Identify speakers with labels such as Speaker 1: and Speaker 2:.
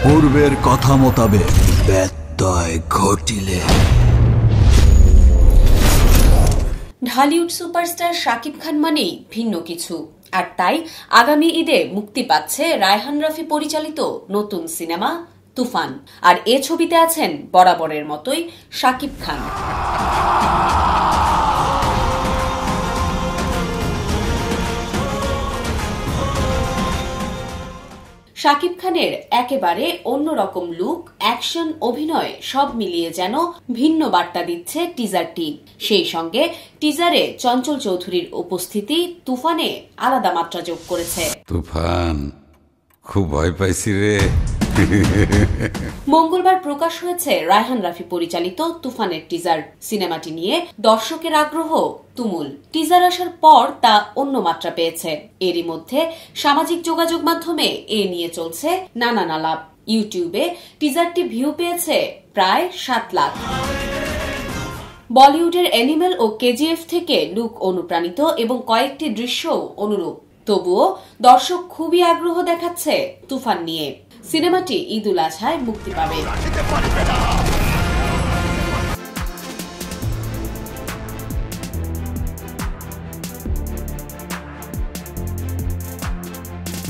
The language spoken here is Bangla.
Speaker 1: পূর্বের কথা মোতাবেক ব্যত্যয় ঘটিলে।
Speaker 2: ঢালিউড সুপারস্টার শাকিব খান মানেই ভিন্ন কিছু, আর তাই আগামী ঈদে মুক্তি পাচ্ছে রায়হান রাফি পরিচালিত নতুন সিনেমা তুফান। আর এ ছবিতে আছেন বরাবরের মতোই শাকিব খান। শাকিব খানের একেবারে অন্যরকম লুক, অ্যাকশন, অভিনয় সব মিলিয়ে যেন ভিন্ন বার্তা দিচ্ছে টিজারটি। সেই সঙ্গে টিজারে চঞ্চল চৌধুরীর উপস্থিতি তুফানে আলাদা মাত্রা যোগ করেছে।
Speaker 3: তুফান, খুব ভয় পাইছি রে।
Speaker 2: মঙ্গলবার প্রকাশ হয়েছে রায়হান রাফি পরিচালিত তুফানের টিজার। সিনেমাটি নিয়ে দর্শকের আগ্রহ তুমুল। টিজার আসার পর তা অন্য মাত্রা পেয়েছে। এরই মধ্যে সামাজিক যোগাযোগ মাধ্যমে এ নিয়ে চলছে নানান আলাপ। ইউটিউবে টিজারটি ভিউ পেয়েছে প্রায় 7 লাখ। বলিউডের অ্যানিমেল ও কেজিএফ থেকে লুক অনুপ্রাণিত এবং কয়েকটি দৃশ্যও অনুরূপ। তবুও দর্শক খুবই আগ্রহ দেখাচ্ছে তুফান নিয়ে। সিনেমাটি ঈদ উল আজহায় মুক্তি পাবে।